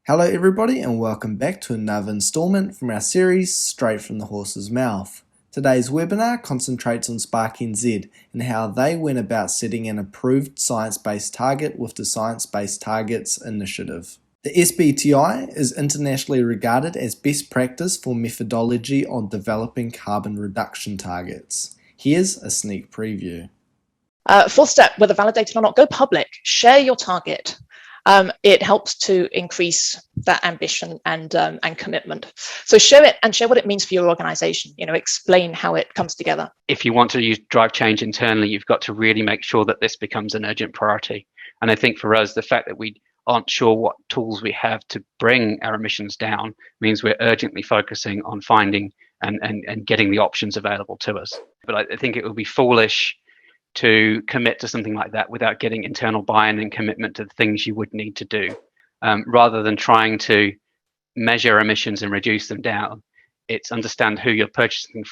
Hello everybody and welcome back to another installment from our series Straight from the Horse's Mouth. Today's webinar concentrates on SparkNZ and how they went about setting an approved science-based target with the Science-Based Targets Initiative. The SBTi is internationally regarded as best practice for methodology on developing carbon reduction targets. Here's a sneak preview. Fourth step, whether validated or not, go public, share your target. It helps to increase that ambition and commitment. So share it and share what it means for your organization. Explain how it comes together. If you want to drive change internally, you've got to really make sure that this becomes an urgent priority. And I think for us, the fact that we aren't sure what tools we have to bring our emissions down means we're urgently focusing on finding and getting the options available to us. But I think it would be foolish to commit to something like that without getting internal buy-in and commitment to the things you would need to do. Rather than trying to measure emissions and reduce them down, it's understand who you're purchasing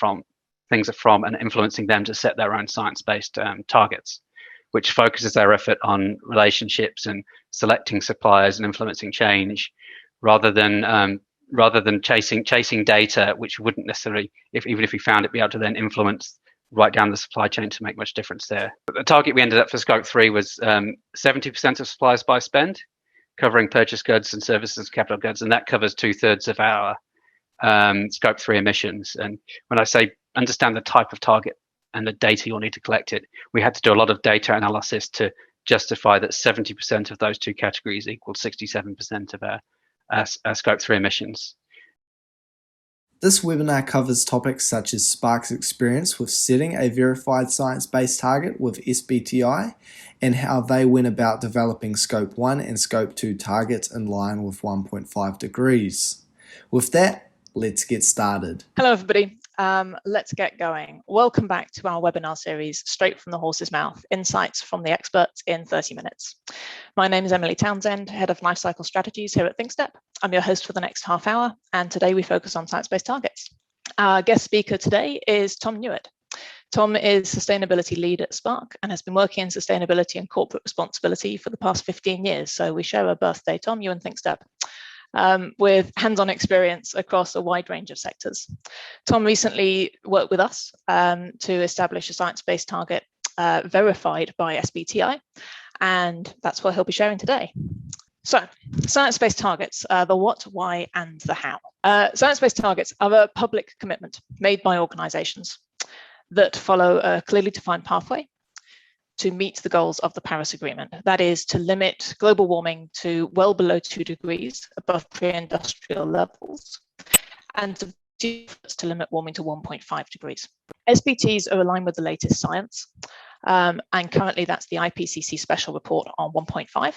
things are from and influencing them to set their own science-based targets, which focuses their effort on relationships and selecting suppliers and influencing change, rather than chasing data, which wouldn't necessarily, even if we found it, be able to then influence right down the supply chain to make much difference there. But the target we ended up for Scope 3 was 70% of suppliers by spend, covering purchase goods and services and capital goods, and that covers 2/3 of our Scope 3 emissions. And when I say understand the type of target and the data you'll need to collect it, we had to do a lot of data analysis to justify that 70% of those two categories equaled 67% of our Scope 3 emissions. This webinar covers topics such as Spark's experience with setting a verified science-based target with SBTi and how they went about developing Scope 1 and Scope 2 targets in line with 1.5 degrees. With that, let's get started. Hello everybody, let's get going. Welcome back to our webinar series, Straight from the Horse's Mouth, Insights from the Experts in 30 Minutes. My name is Emily Townsend, Head of Lifecycle Strategies here at ThinkStep. I'm your host for the next half hour, and today we focus on science-based targets. Our guest speaker today is Tom Newitt. Tom is Sustainability Lead at Spark and has been working in sustainability and corporate responsibility for the past 15 years. So we share a birthday, Tom, you and ThinkStep. With hands-on experience across a wide range of sectors. Tom recently worked with us to establish a science-based target verified by SBTi, and that's what he'll be sharing today. So, science-based targets, the what, why, and the how. Science-based targets are a public commitment made by organizations that follow a clearly defined pathway to meet the goals of the Paris Agreement. That is to limit global warming to well below 2 degrees above pre-industrial levels and to limit warming to 1.5 degrees. SBTs are aligned with the latest science, and currently that's the IPCC special report on 1.5.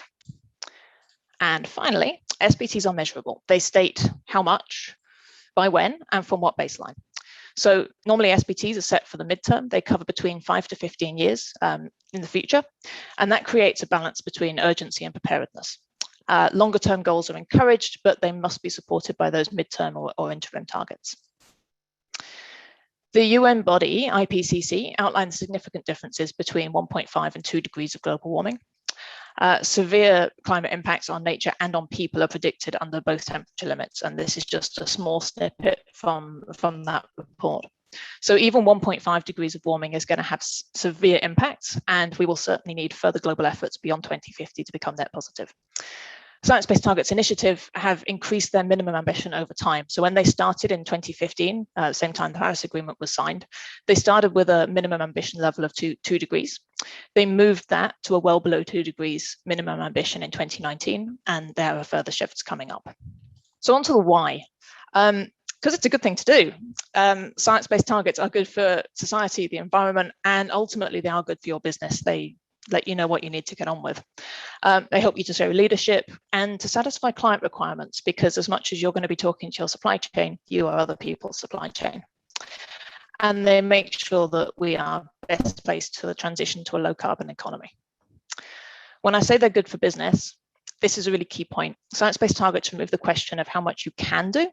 And finally, SBTs are measurable. They state how much, by when, and from what baseline. So normally SBTs are set for the midterm. They cover between 5 to 15 years in the future, and that creates a balance between urgency and preparedness. Longer term goals are encouraged, but they must be supported by those midterm or interim targets. The UN body, IPCC, outlines significant differences between 1.5 and 2 degrees of global warming. Severe climate impacts on nature and on people are predicted under both temperature limits, and this is just a small snippet from that report. So even 1.5 degrees of warming is going to have severe impacts, and we will certainly need further global efforts beyond 2050 to become net positive. Science-Based Targets Initiative have increased their minimum ambition over time. So when they started in 2015, same time the Paris Agreement was signed, they started with a minimum ambition level of 2 degrees. They moved that to a well below 2 degrees minimum ambition in 2019, and there are further shifts coming up. So on to the why. Because it's a good thing to do. Science-based targets are good for society, the environment, and ultimately they are good for your business. They let you know what you need to get on with. They help you to show leadership and to satisfy client requirements, because as much as you're going to be talking to your supply chain, you are other people's supply chain. And they make sure that we are best placed to the transition to a low carbon economy. When I say they're good for business, this is a really key point. Science-based targets remove the question of how much you can do,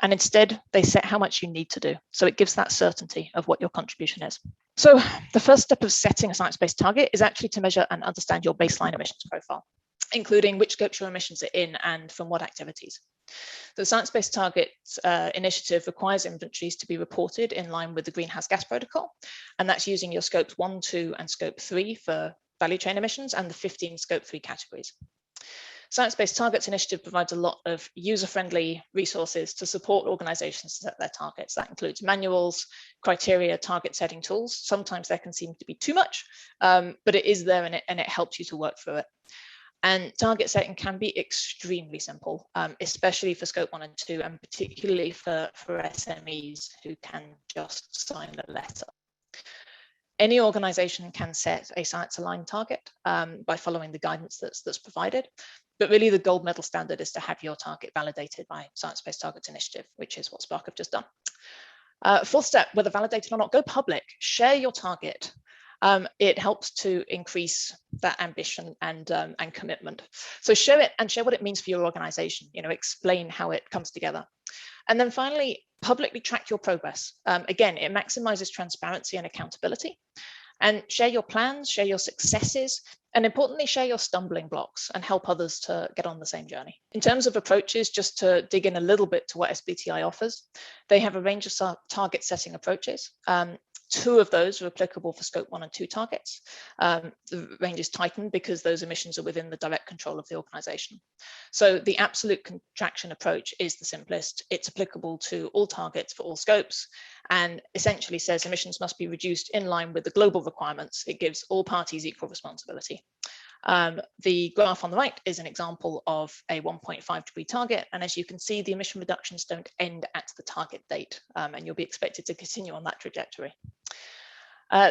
and instead they set how much you need to do. So it gives that certainty of what your contribution is. So the first step of setting a science-based target is actually to measure and understand your baseline emissions profile. including which scopes your emissions are in and from what activities. The Science Based Targets initiative requires inventories to be reported in line with the Greenhouse Gas Protocol, and that's using your scopes 1, 2, and scope 3 for value chain emissions and the 15 scope 3 categories. Science Based Targets initiative provides a lot of user-friendly resources to support organizations to set their targets. That includes manuals, criteria, target setting tools. Sometimes there can seem to be too much, but it is there and it helps you to work through it. And target setting can be extremely simple, especially for scope 1 and 2, and particularly for SMEs who can just sign a letter. Any organization can set a science-aligned target by following the guidance that's provided. But really the gold medal standard is to have your target validated by Science Based Targets Initiative, which is what Spark have just done. Fourth step, whether validated or not, go public, share your target. It helps to increase that ambition and commitment. So share it and share what it means for your organization, explain how it comes together. And then finally, publicly track your progress. Again, it maximizes transparency and accountability. And share your plans, share your successes, and importantly, share your stumbling blocks and help others to get on the same journey. In terms of approaches, just to dig in a little bit to what SBTi offers, they have a range of target setting approaches. 2 of those are applicable for scope 1 and 2 targets. The range is tightened because those emissions are within the direct control of the organization. So the absolute contraction approach is the simplest. It's applicable to all targets for all scopes and essentially says emissions must be reduced in line with the global requirements. It gives all parties equal responsibility. The graph on the right is an example of a 1.5 degree target. And as you can see, the emission reductions don't end at the target date, and you'll be expected to continue on that trajectory.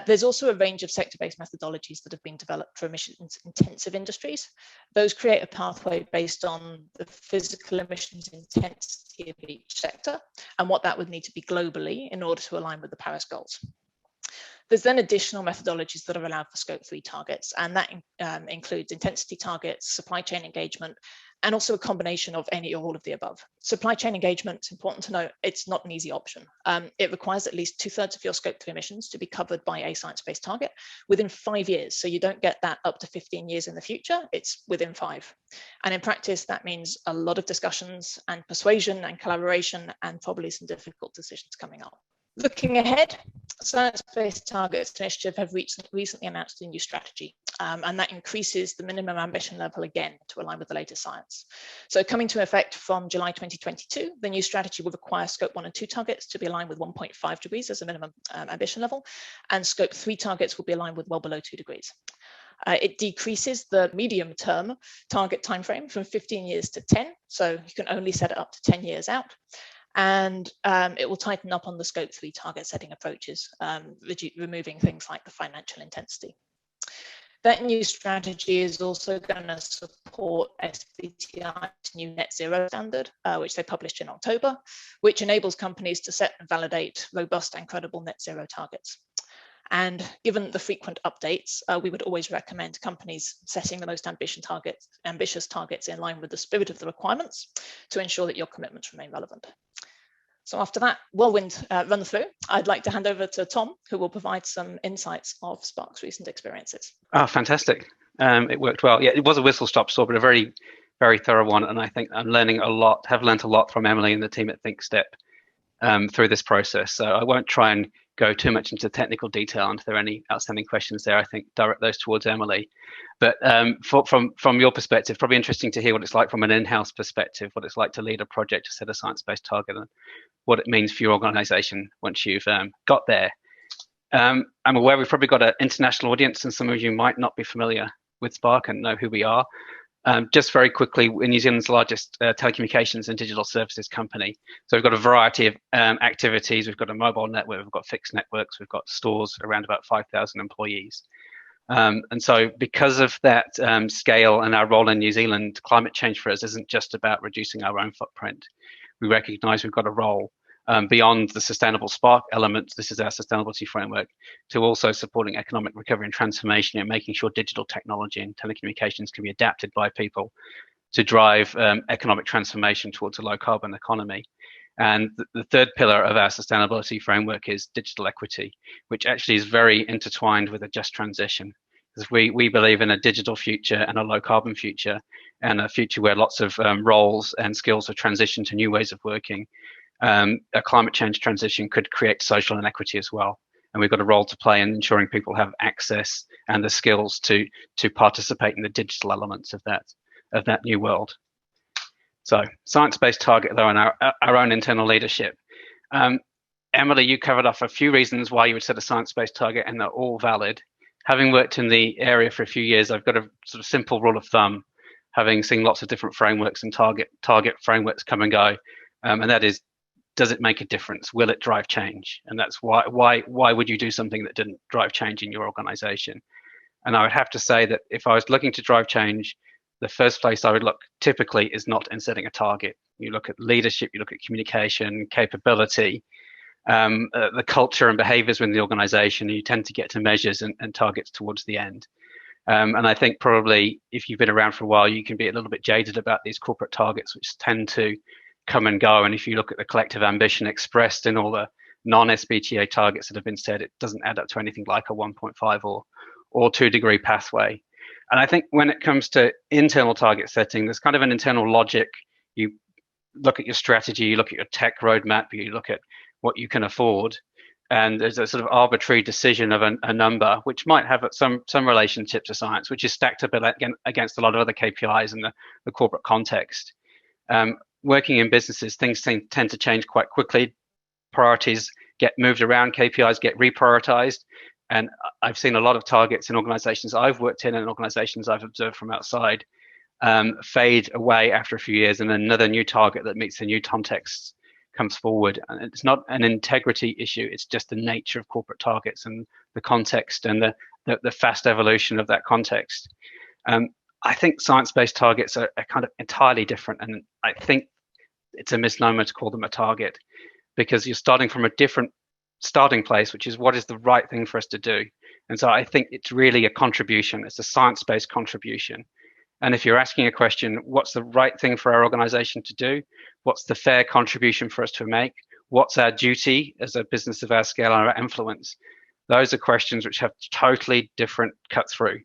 There's also a range of sector-based methodologies that have been developed for emissions-intensive industries. Those create a pathway based on the physical emissions intensity of each sector and what that would need to be globally in order to align with the Paris goals. There's then additional methodologies that are allowed for scope 3 targets, and that includes intensity targets, supply chain engagement, and also a combination of any or all of the above. Supply chain engagement, it's important to note, it's not an easy option. It requires at least 2/3 of your scope 3 emissions to be covered by a science-based target within 5 years. So you don't get that up to 15 years in the future, it's within 5. And in practice, that means a lot of discussions and persuasion and collaboration and probably some difficult decisions coming up. Looking ahead, Science Based Targets Initiative have recently announced a new strategy, and that increases the minimum ambition level again to align with the latest science. So coming to effect from July 2022, the new strategy will require scope 1 and 2 targets to be aligned with 1.5 degrees as a minimum ambition level, and scope 3 targets will be aligned with well below 2 degrees. It decreases the medium term target timeframe from 15 years to 10, so you can only set it up to 10 years out. And it will tighten up on the scope 3 target setting approaches, removing things like the financial intensity. That new strategy is also going to support SBTi's new net zero standard, which they published in October, which enables companies to set and validate robust and credible net zero targets. And given the frequent updates, we would always recommend companies setting the most ambitious targets in line with the spirit of the requirements to ensure that your commitments remain relevant. So after that whirlwind run through, I'd like to hand over to Tom, who will provide some insights of Spark's recent experiences. Oh, fantastic. It worked well. Yeah, it was a whistle-stop tour, but a very, very thorough one. And I think I'm learning a lot, have learned a lot from Emily and the team at ThinkStep through this process. So I won't try and go too much into technical detail. And if there are any outstanding questions there, I think direct those towards Emily. But from your perspective, probably interesting to hear what it's like from an in-house perspective, what it's like to lead a project to set a science-based target and what it means for your organization once you've got there. I'm aware we've probably got an international audience, and some of you might not be familiar with Spark and know who we are. Just very quickly, we're New Zealand's largest telecommunications and digital services company. So we've got a variety of activities. We've got a mobile network, we've got fixed networks, we've got stores, around about 5,000 employees. And so because of that scale and our role in New Zealand, climate change for us isn't just about reducing our own footprint. We recognize we've got a role beyond the sustainable Spark elements. This is our sustainability framework, to also supporting economic recovery and transformation and making sure digital technology and telecommunications can be adapted by people to drive economic transformation towards a low carbon economy. And the third pillar of our sustainability framework is digital equity, which actually is very intertwined with a just transition. Because we believe in a digital future and a low carbon future, and a future where lots of roles and skills have transitioned to new ways of working. A climate change transition could create social inequity as well. And we've got a role to play in ensuring people have access and the skills to participate in the digital elements of that new world. So science-based target, though, and our own internal leadership. Emily, you covered off a few reasons why you would set a science-based target, and they're all valid. Having worked in the area for a few years, I've got a sort of simple rule of thumb, having seen lots of different frameworks and target frameworks come and go, and that is, does it make a difference? Will it drive change? And that's why would you do something that didn't drive change in your organization? And I would have to say that if I was looking to drive change, the first place I would look typically is not in setting a target. You look at leadership, you look at communication, capability, the culture and behaviors within the organization, and you tend to get to measures and targets towards the end. And I think probably if you've been around for a while, you can be a little bit jaded about these corporate targets, which tend to come and go. And if you look at the collective ambition expressed in all the non-SBTi targets that have been set, it doesn't add up to anything like a 1.5 or 2 degree pathway. And I think when it comes to internal target setting, there's kind of an internal logic. You look at your strategy, you look at your tech roadmap, you look at what you can afford, and there's a sort of arbitrary decision of a number, which might have some relationship to science, which is stacked up against a lot of other KPIs in the corporate context. Working in businesses, things tend to change quite quickly. Priorities get moved around, KPIs get reprioritized. And I've seen a lot of targets in organizations I've worked in and organizations I've observed from outside fade away after a few years, and another new target that meets the new context comes forward. And it's not an integrity issue, it's just the nature of corporate targets and the context and the fast evolution of that context. I think science-based targets are kind of entirely different, and I think it's a misnomer to call them a target, because you're starting from a different starting place, which is what is the right thing for us to do. And so I think it's really a contribution. It's a science-based contribution. And if you're asking a question, what's the right thing for our organization to do? What's the fair contribution for us to make? What's our duty as a business of our scale and our influence? Those are questions which have totally different cut through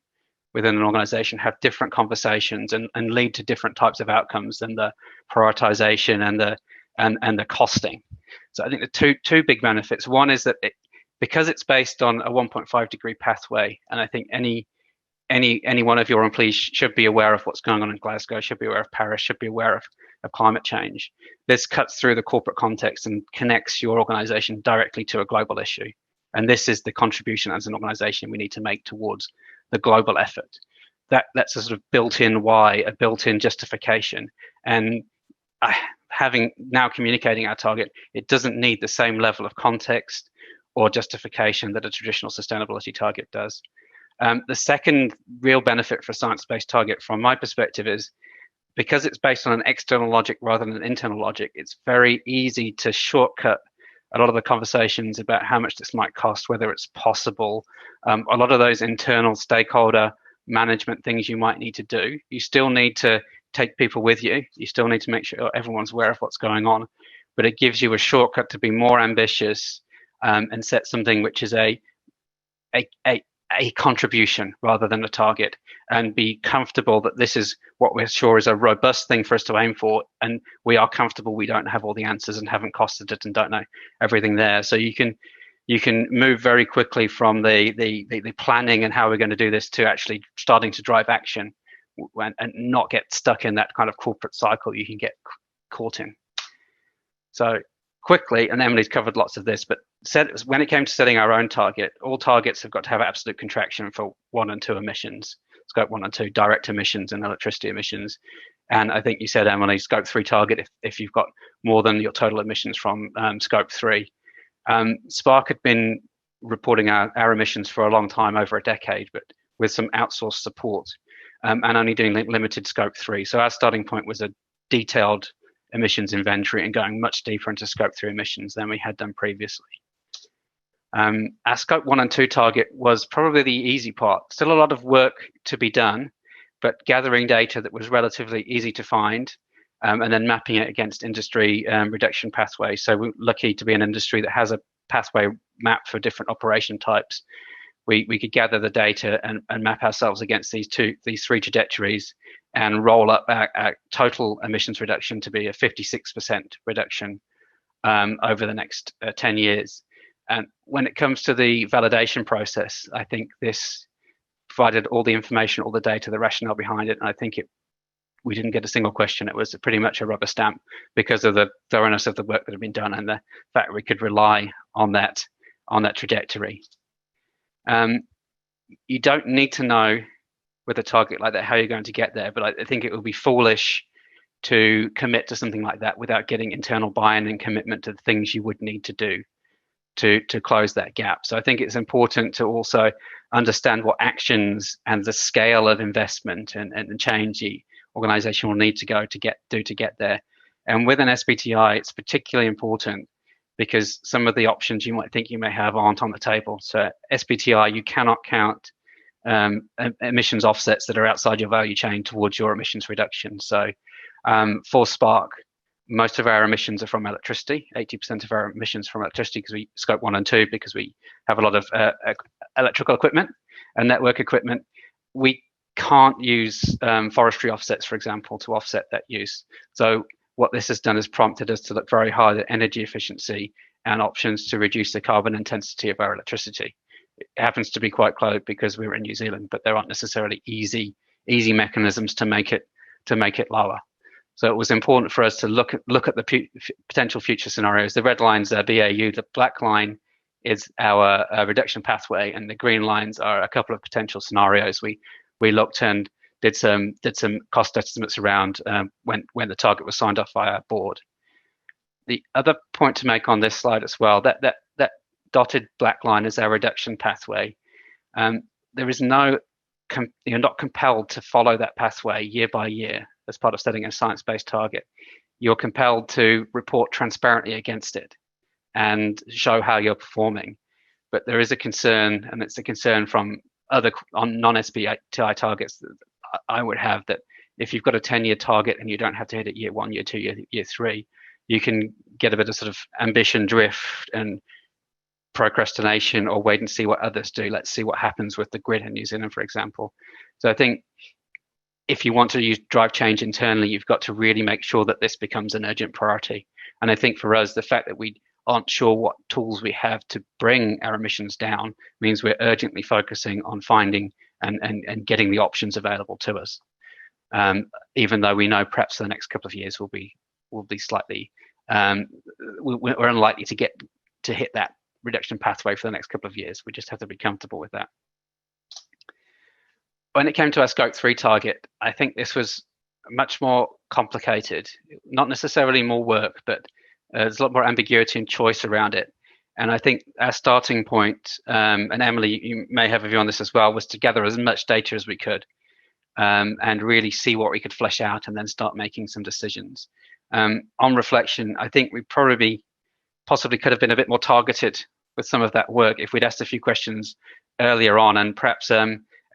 within an organization, have different conversations and lead to different types of outcomes than the prioritization and the costing. So I think the two big benefits. One is that because it's based on a 1.5 degree pathway, and I think any one of your employees should be aware of what's going on in Glasgow, should be aware of Paris, should be aware of climate change. This cuts through the corporate context and connects your organization directly to a global issue. And this is the contribution as an organization we need to make towards the global effort. That's a sort of built-in why, a built-in justification. And having now communicating our target, it doesn't need the same level of context or justification that a traditional sustainability target does. The second real benefit for a science-based target from my perspective is because it's based on an external logic rather than an internal logic, it's very easy to shortcut a lot of the conversations about how much this might cost, whether it's possible. A lot of those internal stakeholder management things you might need to do. You still need to take people with you. You still need to make sure everyone's aware of what's going on, but it gives you a shortcut to be more ambitious and set something which is a contribution rather than a target, and be comfortable that this is what we're sure is a robust thing for us to aim for, and we are comfortable we don't have all the answers and haven't costed it and don't know everything there. So you can move very quickly from the planning and how we're going to do this to actually starting to drive action and not get stuck in that kind of corporate cycle you can get caught in. So quickly, and Emily's covered lots of this, but when it came to setting our own target, all targets have got to have absolute contraction for 1 and 2 emissions, scope 1 and 2, direct emissions and electricity emissions. And I think you said, Emily, scope 3 target if you've got more than your total emissions from scope 3. Spark had been reporting our emissions for a long time, over a decade, but with some outsourced support and only doing limited scope 3. So our starting point was a detailed emissions inventory and going much deeper into scope 3 emissions than we had done previously. Our scope 1 and 2 target was probably the easy part. Still a lot of work to be done, but gathering data that was relatively easy to find and then mapping it against industry reduction pathways. So we're lucky to be an industry that has a pathway map for different operation types. we could gather the data and map ourselves against these three trajectories and roll up our total emissions reduction to be a 56% reduction over the next 10 years. And when it comes to the validation process, I think this provided all the information, all the data, the rationale behind it, and I think we didn't get a single question. It was pretty much a rubber stamp because of the thoroughness of the work that had been done and the fact we could rely on that trajectory. You don't need to know with a target like that how you're going to get there, but I think it would be foolish to commit to something like that without getting internal buy-in and commitment to the things you would need to do to close that gap. So I think it's important to also understand what actions and the scale of investment and change the organization will need to get there. And with an SBTi, it's particularly important because some of the options you might think you may have aren't on the table. So SBTi, you cannot count emissions offsets that are outside your value chain towards your emissions reduction. So for Spark, most of our emissions are from electricity. 80% of our emissions from electricity because we scope 1 and 2 because we have a lot of electrical equipment and network equipment. We can't use forestry offsets, for example, to offset that use. So what this has done is prompted us to look very hard at energy efficiency and options to reduce the carbon intensity of our electricity. It happens to be quite close because we're in New Zealand, but there aren't necessarily easy mechanisms to make it lower. So it was important for us to look at the potential future scenarios. The red line's BAU, the black line is our reduction pathway, and the green lines are a couple of potential scenarios. We looked and did some cost estimates around when the target was signed off by our board. The other point to make on this slide as well, that dotted black line is our reduction pathway. There is you're not compelled to follow that pathway year by year as part of setting a science-based target. You're compelled to report transparently against it and show how you're performing. But there is a concern, and it's a concern from other non-SBTi targets that I would have, that if you've got a 10-year target and you don't have to hit it year 1, year 2, year 3, you can get a bit of sort of ambition drift and procrastination, or wait and see what others do. Let's see what happens with the grid in New Zealand, for example. So I think if you want to drive change internally, you've got to really make sure that this becomes an urgent priority. And I think for us, the fact that we aren't sure what tools we have to bring our emissions down means we're urgently focusing on finding and getting the options available to us. Even though we know perhaps the next couple of years will be slightly, we're unlikely to hit that reduction pathway for the next couple of years. We just have to be comfortable with that. When it came to our scope 3 target, I think this was much more complicated, not necessarily more work, but there's a lot more ambiguity and choice around it. And I think our starting point, and Emily, you may have a view on this as well, was to gather as much data as we could and really see what we could flesh out and then start making some decisions. On reflection, I think we possibly could have been a bit more targeted with some of that work if we'd asked a few questions earlier on, and perhaps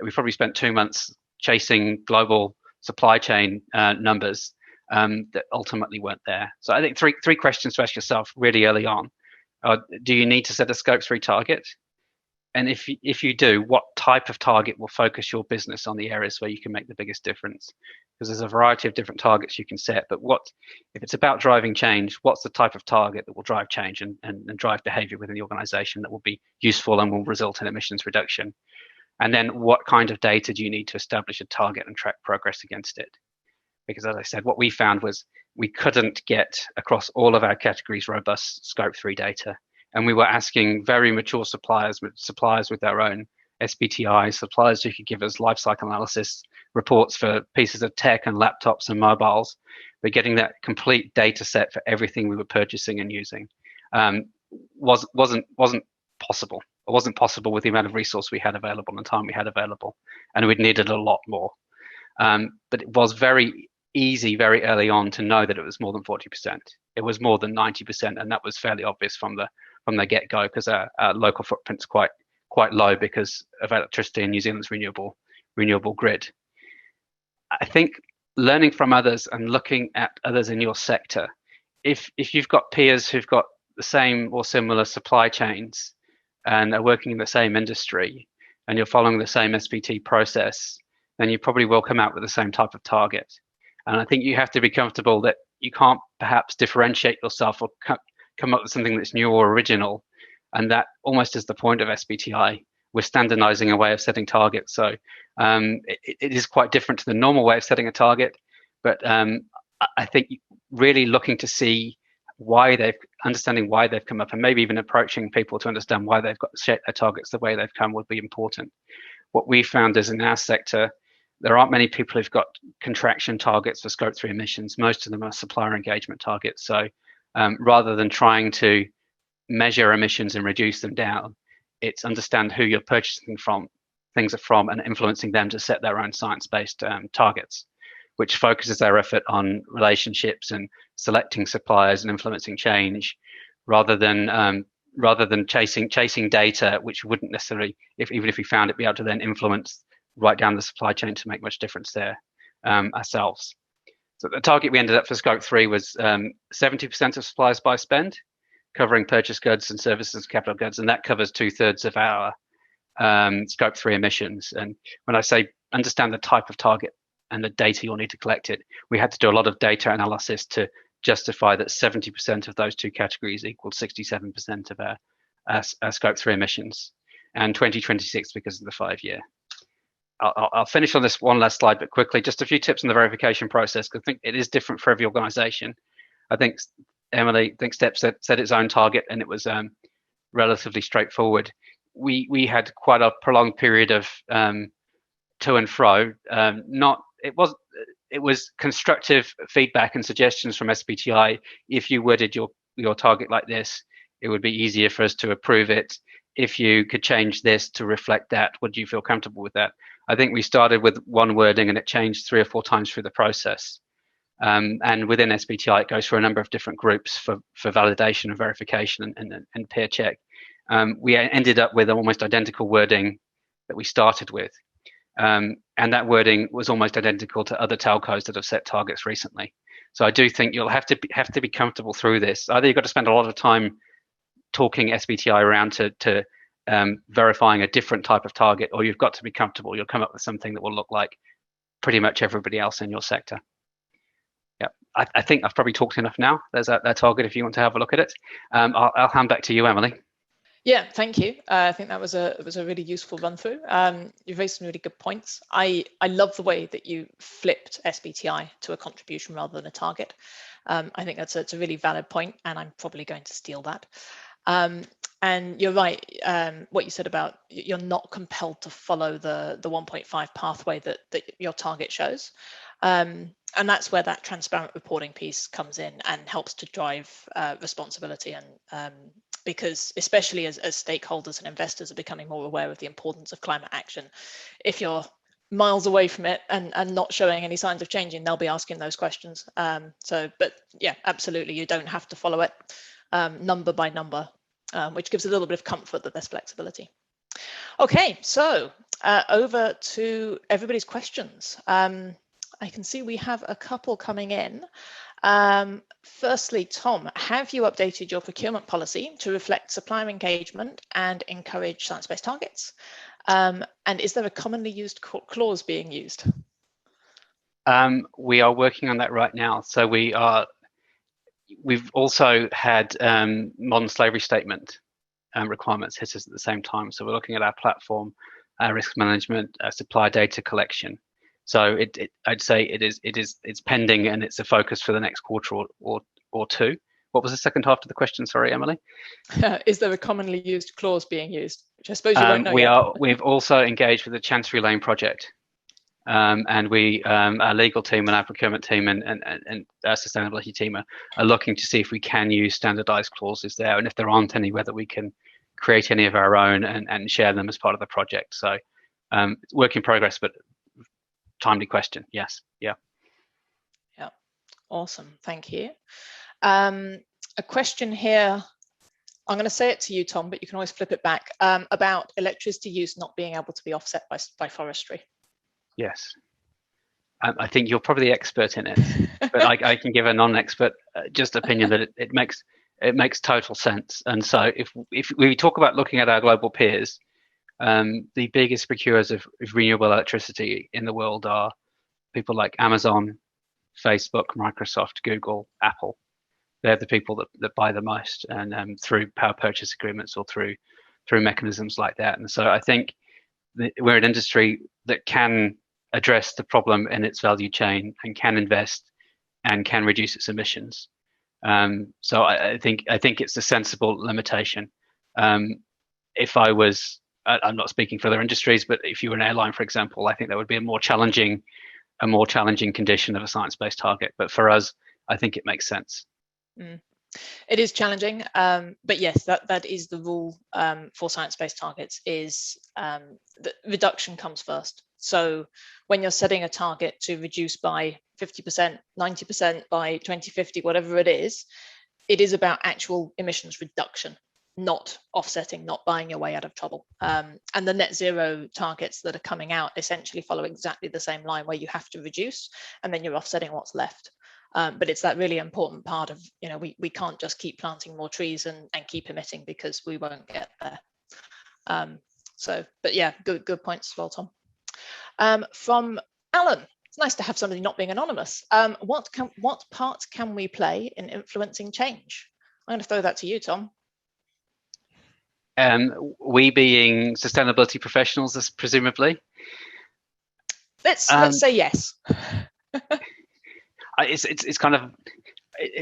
we probably spent 2 months chasing global supply chain numbers that ultimately weren't there. So I think three questions to ask yourself really early on. Do you need to set a scope 3 target? And if you do, what type of target will focus your business on the areas where you can make the biggest difference? Because there's a variety of different targets you can set, but if it's about driving change, what's the type of target that will drive change and drive behavior within the organization that will be useful and will result in emissions reduction? And then what kind of data do you need to establish a target and track progress against it? Because as I said, what we found was we couldn't get across all of our categories robust scope 3 data. And we were asking very mature suppliers with their own SBTi, suppliers who could give us life cycle analysis reports for pieces of tech and laptops and mobiles, but getting that complete data set for everything we were purchasing and using wasn't possible. It wasn't possible with the amount of resource we had available and time we had available, and we'd needed a lot more. But it was very easy very early on to know that it was more than 40%. It was more than 90%, and that was fairly obvious from the get-go because our local footprint's quite low because of electricity and New Zealand's renewable grid. I think learning from others and looking at others in your sector, if you've got peers who've got the same or similar supply chains and are working in the same industry, and you're following the same SBT process, then you probably will come out with the same type of target. And I think you have to be comfortable that you can't perhaps differentiate yourself or come up with something that's new or original. And that almost is the point of SBTi. We're standardizing a way of setting targets. So it is quite different to the normal way of setting a target. But I think really looking to see understanding why they've come up, and maybe even approaching people to understand why they've got set their targets the way they've come would be important. What we found is in our sector, there aren't many people who've got contraction targets for Scope 3 emissions. Most of them are supplier engagement targets. So rather than trying to measure emissions and reduce them down, it's understand who you're purchasing things are from and influencing them to set their own science-based targets, which focuses their effort on relationships and selecting suppliers and influencing change, rather than chasing data, which wouldn't necessarily, even if we found it, be able to then influence right down the supply chain to make much difference there ourselves. So the target we ended up for Scope 3 was 70% of suppliers by spend, covering purchase goods and services and capital goods, and that covers 2/3 of our Scope 3 emissions. And when I say understand the type of target and the data you'll need to collect it, we had to do a lot of data analysis to justify that 70% of those two categories equaled 67% of our Scope 3 emissions, and 2026 because of the 5-year. I'll finish on this one last slide, but quickly, just a few tips on the verification process, because I think it is different for every organization. I think Emily, ThinkStep set its own target, and it was relatively straightforward. We had quite a prolonged period of to and fro. It was constructive feedback and suggestions from SBTi. If you worded your target like this, it would be easier for us to approve it. If you could change this to reflect that, would you feel comfortable with that? I think we started with one wording and it changed 3 or 4 times through the process. And within SBTi, it goes through a number of different groups for validation and verification and peer check. We ended up with almost identical wording that we started with. And that wording was almost identical to other telcos that have set targets recently. So I do think you'll have to be comfortable through this. Either you've got to spend a lot of time talking SBTi around to verifying a different type of target, or you've got to be comfortable. You'll come up with something that will look like pretty much everybody else in your sector. Yeah, I think I've probably talked enough now. There's that target if you want to have a look at it. I'll hand back to you, Emily. Yeah, thank you. I think that was a really useful run through. You've raised some really good points. I love the way that you flipped SBTi to a contribution rather than a target. I think it's a really valid point, and I'm probably going to steal that. And you're right, what you said about you're not compelled to follow the 1.5 pathway that your target shows. And that's where that transparent reporting piece comes in and helps to drive responsibility. And because especially as stakeholders and investors are becoming more aware of the importance of climate action, if you're miles away from it and not showing any signs of changing, they'll be asking those questions. But yeah, absolutely, you don't have to follow it number by number, which gives a little bit of comfort that there's flexibility. Okay, so over to everybody's questions. I can see we have a couple coming in. Firstly, Tom, have you updated your procurement policy to reflect supplier engagement and encourage science-based targets? And is there a commonly used clause being used? We are working on that right now. So we've also had modern slavery statement requirements hit us at the same time. So we're looking at our platform, our risk management, supply data collection. So I'd say it's pending, and it's a focus for the next quarter or two. What was the second half of the question? Sorry, Emily. Is there a commonly used clause being used? Which I suppose you won't know yet. We've also engaged with the Chancery Lane project, and our legal team and our procurement team and our sustainability team are looking to see if we can use standardized clauses there, and if there aren't any, whether we can create any of our own and share them as part of the project. So it's work in progress, but timely question. Yes. Yeah. Awesome. Thank you. A question here. I'm going to say it to you, Tom, but you can always flip it back, about electricity use not being able to be offset by forestry. Yes. I think you're probably the expert in it, but I can give a non-expert just opinion that it makes total sense. And so if we talk about looking at our global peers, The biggest procurers of renewable electricity in the world are people like Amazon, Facebook, Microsoft, Google, Apple. They're the people that buy the most, and through power purchase agreements or through mechanisms like that. And so I think we're an industry that can address the problem in its value chain and can invest and can reduce its emissions. So I think it's a sensible limitation. If I was, I'm not speaking for other industries, but if you were an airline, for example, I think that would be a more challenging condition of a science-based target. But for us, I think it makes sense. It is challenging, but yes, that is the rule for science-based targets, is the reduction comes first. So when you're setting a target to reduce by 50%, 90% by 2050, whatever it is about actual emissions reduction, not offsetting, not buying your way out of trouble. And the net zero targets that are coming out essentially follow exactly the same line, where you have to reduce and then you're offsetting what's left. But it's that really important part of, we can't just keep planting more trees and keep emitting, because we won't get there. But yeah, good points as well, Tom. From Alan, it's nice to have somebody not being anonymous. What part can we play in influencing change? I'm going to throw that to you, Tom. We being sustainability professionals, presumably. Let's say yes. It's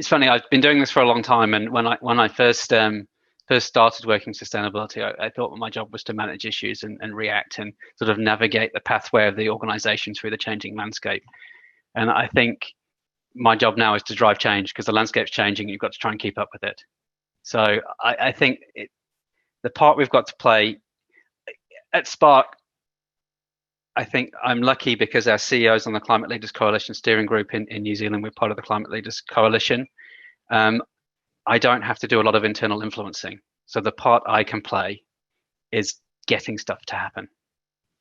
funny. I've been doing this for a long time, and when I first started working sustainability, I thought my job was to manage issues and react and sort of navigate the pathway of the organization through the changing landscape. And I think my job now is to drive change, because the landscape's changing and you've got to try and keep up with it. So I think the part we've got to play at Spark, I think I'm lucky because our CEOs on the Climate Leaders Coalition steering group in New Zealand, we're part of the Climate Leaders Coalition. I don't have to do a lot of internal influencing. So the part I can play is getting stuff to happen,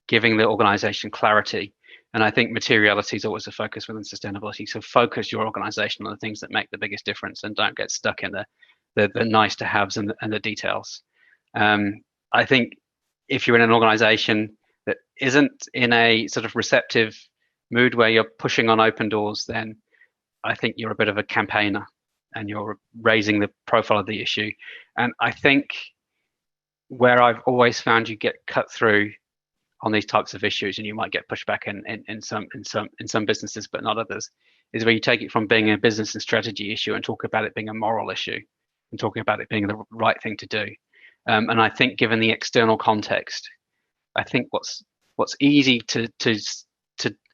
giving the organization clarity. And I think materiality is always a focus within sustainability. So focus your organization on the things that make the biggest difference, and don't get stuck in the nice to haves and the details. I think if you're in an organization that isn't in a sort of receptive mood where you're pushing on open doors, then I think you're a bit of a campaigner and you're raising the profile of the issue. And I think where I've always found you get cut through on these types of issues, and you might get pushback in some businesses, but not others, is where you take it from being a business and strategy issue and talk about it being a moral issue and talking about it being the right thing to do. And I think given the external context, I think what's easy to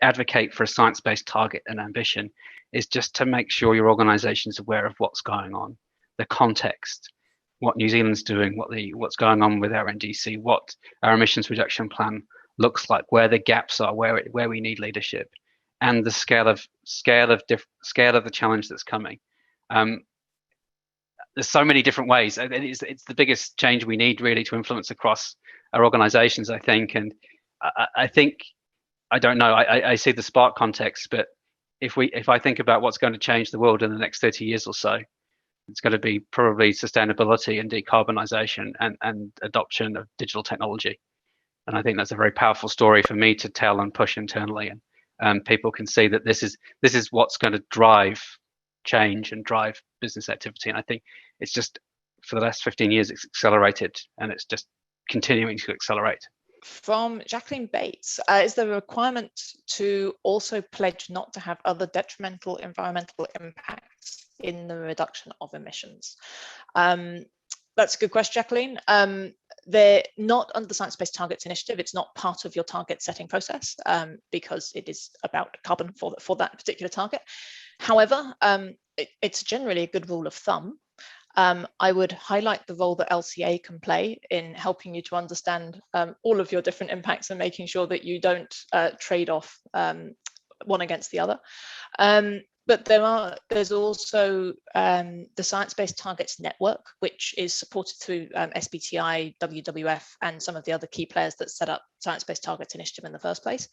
advocate for a science-based target and ambition is just to make sure your organization is aware of what's going on, the context, what New Zealand's doing, what's going on with our NDC, what our emissions reduction plan looks like, where the gaps are, where we need leadership, and the scale of the challenge that's coming. There's so many different ways. It's the biggest change we need really to influence across our organizations, I think. And I think, I don't know, I see the Spark context, but if I think about what's going to change the world in the next 30 years or so, it's going to be probably sustainability and decarbonisation and adoption of digital technology. And I think that's a very powerful story for me to tell and push internally. And people can see that this is what's going to drive change and drive business activity. And I think it's just, for the last 15 years, it's accelerated, and it's just continuing to accelerate. From Jacqueline Bates, is there a requirement to also pledge not to have other detrimental environmental impacts in the reduction of emissions? That's a good question, Jacqueline. They're not under the Science Based Targets Initiative. It's not part of your target setting process because it is about carbon for that particular target. However, it's generally a good rule of thumb. I would highlight the role that LCA can play in helping you to understand all of your different impacts and making sure that you don't trade off one against the other. But there's also the Science Based Targets Network, which is supported through SBTi, WWF, and some of the other key players that set up Science Based Targets Initiative in the first place.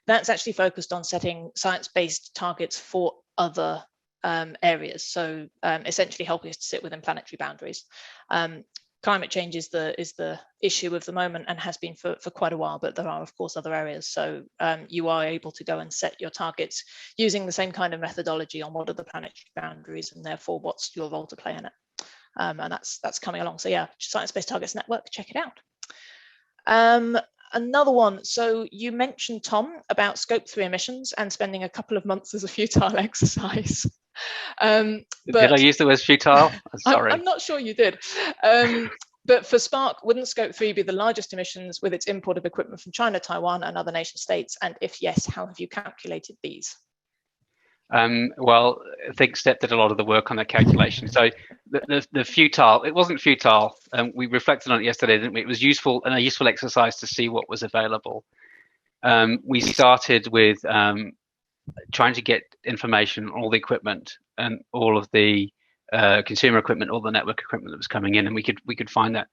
That's actually focused on setting science-based targets for other areas, so essentially helping us to sit within planetary boundaries. climate change is the issue of the moment and has been for quite a while, but there are of course other areas. So you are able to go and set your targets using the same kind of methodology on what are the planetary boundaries and therefore what's your role to play in it. And that's coming along. So yeah, Science-Based Targets Network, check it out. Another one. So you mentioned, Tom, about scope 3 emissions and spending a couple of months as a futile exercise. Did I use the word futile? Sorry. I'm not sure you did. But for Spark, wouldn't scope 3 be the largest emissions with its import of equipment from China, Taiwan, and other nation states? And if yes, how have you calculated these? Well, ThinkStep did a lot of the work on the calculation. So the futile, it wasn't futile. We reflected on it yesterday, didn't we? It was useful and a useful exercise to see what was available. We started with trying to get information on all the equipment and all of the consumer equipment, all the network equipment that was coming in, and we could find that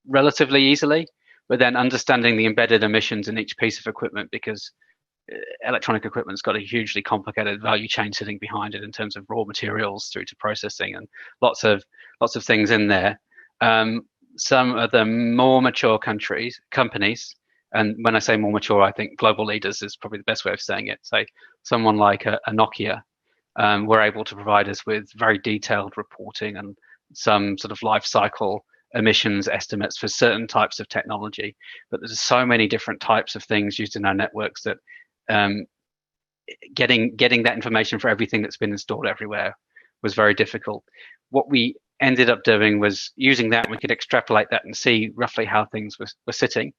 relatively easily. But then understanding the embedded emissions in each piece of equipment, because electronic equipment's got a hugely complicated value chain sitting behind it in terms of raw materials through to processing and lots of things in there. Some of the more mature companies, and when I say more mature, I think global leaders is probably the best way of saying it. So someone like a Nokia were able to provide us with very detailed reporting and some sort of life cycle emissions estimates for certain types of technology. But there's so many different types of things used in our networks that getting that information for everything that's been installed everywhere was very difficult. What we ended up doing was using that, we could extrapolate that and see roughly how things were sitting.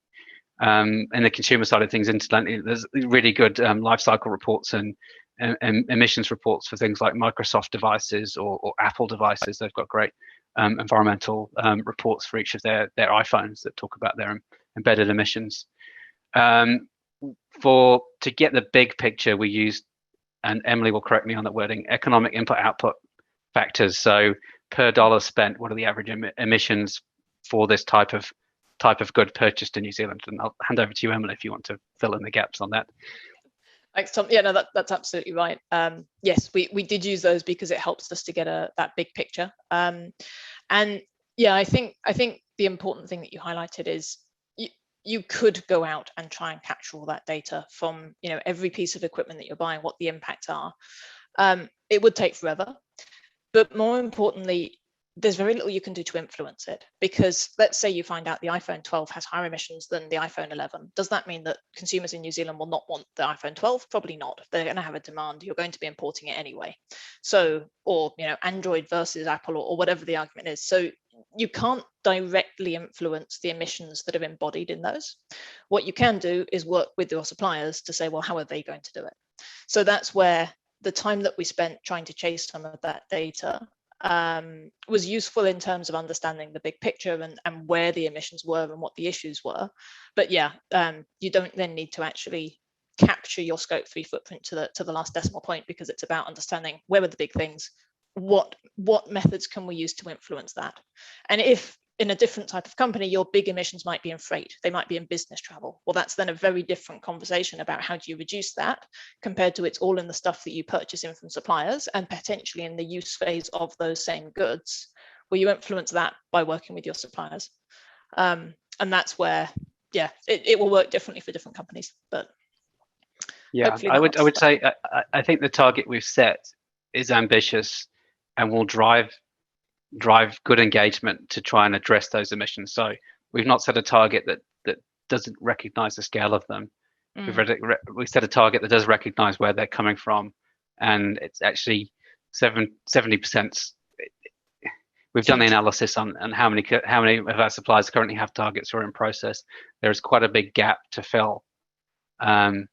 And the consumer side of things, incidentally, there's really good life cycle reports and emissions reports for things like Microsoft devices or Apple devices. They've got great environmental reports for each of their iPhones that talk about their embedded emissions. To get the big picture, we used, and Emily will correct me on that wording, economic input-output factors. So per dollar spent, what are the average emissions for this type of good purchased in New Zealand? And I'll hand over to you, Emily, if you want to fill in the gaps on that. Thanks, Tom. Yeah, no, that's absolutely right. Yes, we did use those because it helps us to get that big picture. And yeah, I think the important thing that you highlighted is you could go out and try and capture all that data from every piece of equipment that you're buying, what the impacts are. It would take forever, but more importantly, there's very little you can do to influence it, because let's say you find out the iPhone 12 has higher emissions than the iPhone 11. Does that mean that consumers in New Zealand will not want the iPhone 12? Probably not. They're going to have a demand. You're going to be importing it anyway. So, or Android versus Apple, or whatever the argument is. So you can't directly influence the emissions that are embodied in those. What you can do is work with your suppliers to say, well, how are they going to do it? So that's where the time that we spent trying to chase some of that data was useful in terms of understanding the big picture and where the emissions were and what the issues were. But yeah, you don't then need to actually capture your scope 3 footprint to the last decimal point, because it's about understanding where were the big things, what methods can we use to influence that. And if in a different type of company, your big emissions might be in freight, they might be in business travel. Well, that's then a very different conversation about how do you reduce that compared to it's all in the stuff that you purchase in from suppliers and potentially in the use phase of those same goods, where you influence that by working with your suppliers. And that's where, yeah, it will work differently for different companies. But yeah, I would say I think the target we've set is ambitious and will drive good engagement to try and address those emissions. So we've not set a target that doesn't recognize the scale of them. We set a target that does recognize where they're coming from, and it's actually 70%. We've done the analysis on how many of our suppliers currently have targets or are in process. There is quite a big gap to fill, and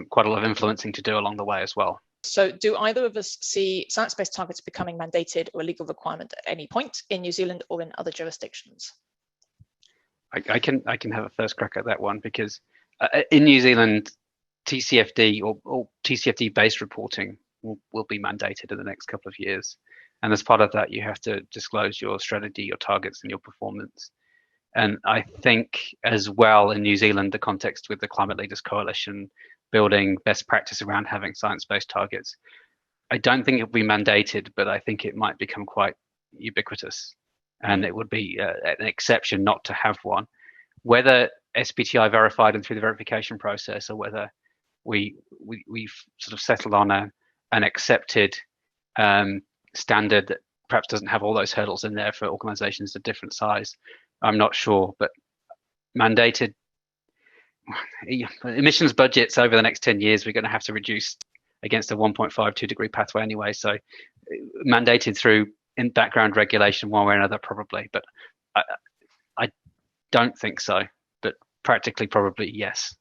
quite a lot of influencing to do along the way as well. So do either of us see science-based targets becoming mandated or a legal requirement at any point in New Zealand or in other jurisdictions? I can have a first crack at that one, because in New Zealand, TCFD or TCFD-based reporting will be mandated in the next couple of years. And as part of that, you have to disclose your strategy, your targets, and your performance. And I think as well in New Zealand, the context with the Climate Leaders Coalition building best practice around having science-based targets, I don't think it'll be mandated, but I think it might become quite ubiquitous. and it would be an exception not to have one. Whether SBTi verified and through the verification process, or whether we've sort of settled on an accepted standard that perhaps doesn't have all those hurdles in there for organizations of different size, I'm not sure. But mandated emissions budgets over the next 10 years, we're going to have to reduce against a 1.52 degree pathway anyway. So mandated through in background regulation one way or another, probably. But I don't think so. But practically, probably yes.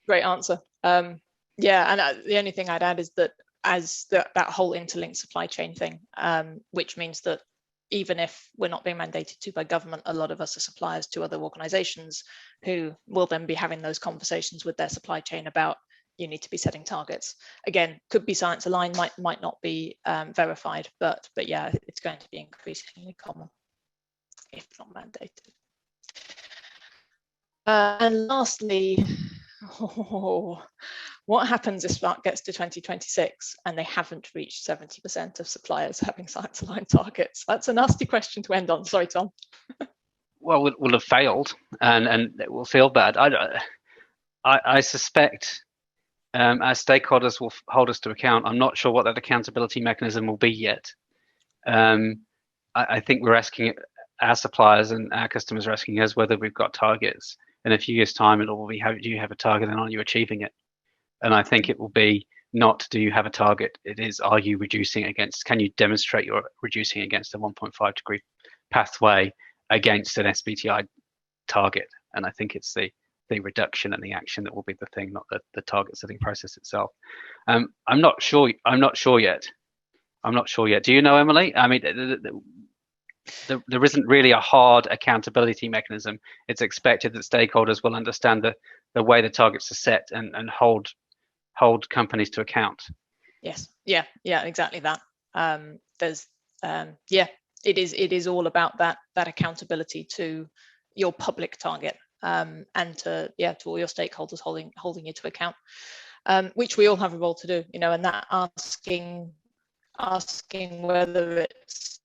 Great answer. Yeah, and the only thing I'd add is that as that whole interlinked supply chain thing, which means that even if we're not being mandated to by government, a lot of us are suppliers to other organizations who will then be having those conversations with their supply chain about, you need to be setting targets. Again, could be science aligned, might not be verified, but yeah, it's going to be increasingly common, if not mandated. And lastly, what happens if Spark gets to 2026 and they haven't reached 70% of suppliers having science-aligned targets? That's a nasty question to end on. Sorry, Tom. Well, we'll have failed, and it will feel bad. I suspect our stakeholders will hold us to account. I'm not sure what that accountability mechanism will be yet. I think we're asking our suppliers and our customers are asking us whether we've got targets. In a few years' time, it'll be, how do you have a target and are you achieving it? And I think it will be not, do you have a target? It is, are you reducing against, can you demonstrate you're reducing against a 1.5 degree pathway against an SBTi target? And I think it's the reduction and the action that will be the thing, not the target setting process itself. I'm not sure yet. Do you know, Emily? I mean, there isn't really a hard accountability mechanism. It's expected that stakeholders will understand the way the targets are set and hold companies to account. Yes, yeah, exactly that. It is all about that accountability to your public target, and to all your stakeholders holding you to account, which we all have a role to do, and that asking whether it's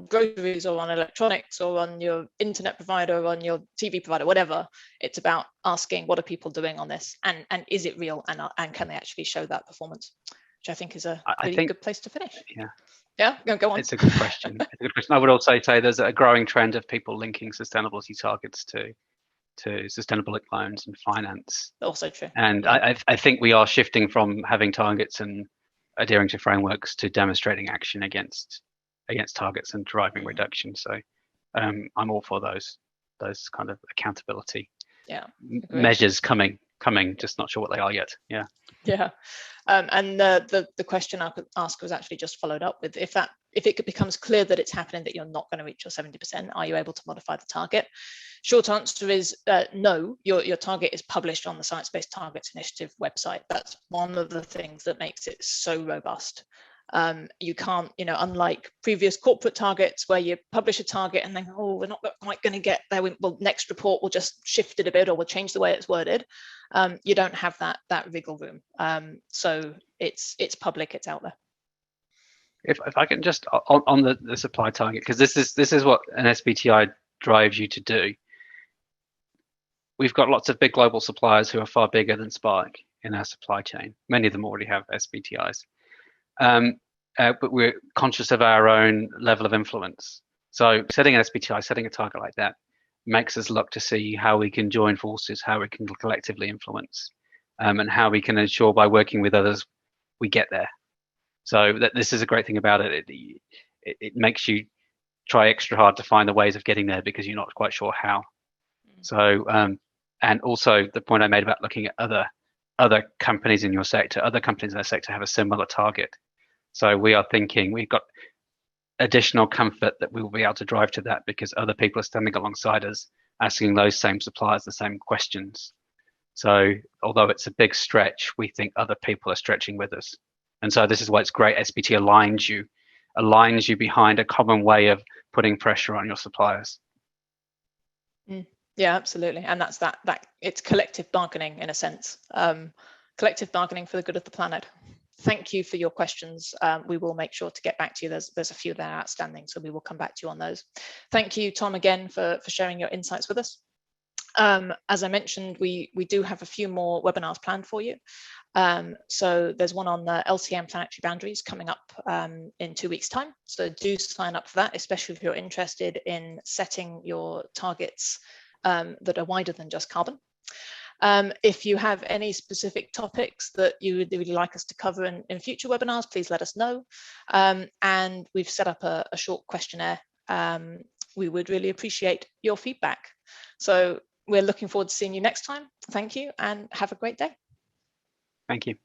groceries or on electronics or on your internet provider or on your TV provider, whatever, it's about asking, what are people doing on this, and is it real, and can they actually show that performance, which I think is a really good place to finish. Yeah, go on. It's a good question. I would also say there's a growing trend of people linking sustainability targets to sustainable loans and finance. Also true. And I think we are shifting from having targets and adhering to frameworks to demonstrating action against targets and driving reduction. So I'm all for those kind of accountability measures coming, just not sure what they are yet. Yeah. And the question I could ask was actually just followed up with, if it becomes clear that it's happening, that you're not going to reach your 70%, are you able to modify the target? Short answer is no. Your target is published on the Science Based Targets Initiative website. That's one of the things that makes it so robust. You can't, unlike previous corporate targets where you publish a target and then, we're not quite going to get there, next report will just shift it a bit or we'll change the way it's worded. You don't have that wiggle room. So it's public, it's out there. If I can just on the supply target, because this is what an SBTi drives you to do. We've got lots of big global suppliers who are far bigger than Spark in our supply chain. Many of them already have SBTis. But we're conscious of our own level of influence. So setting an SBTi, setting a target like that, makes us look to see how we can join forces, how we can collectively influence, and how we can ensure by working with others we get there. So this is a great thing about it. It makes you try extra hard to find the ways of getting there because you're not quite sure how. So and also the point I made about looking at other companies in your sector, other companies in their sector have a similar target. So we are thinking we've got additional comfort that we will be able to drive to that because other people are standing alongside us, asking those same suppliers the same questions. So although it's a big stretch, we think other people are stretching with us. And so this is why it's great. SBT aligns you behind a common way of putting pressure on your suppliers. Yeah, absolutely. And that's that it's collective bargaining in a sense, collective bargaining for the good of the planet. thank you for your questions. We will make sure to get back to you. There's a few that are outstanding, so we will come back to you on those. Thank you, Tom, again for sharing your insights with us. As I mentioned, we do have a few more webinars planned for you. So there's one on the LTM planetary boundaries coming up in 2 weeks' time. So do sign up for that, especially if you're interested in setting your targets that are wider than just carbon. If you have any specific topics that you would really like us to cover in future webinars, please let us know. And we've set up a short questionnaire. We would really appreciate your feedback. So we're looking forward to seeing you next time. Thank you and have a great day. Thank you.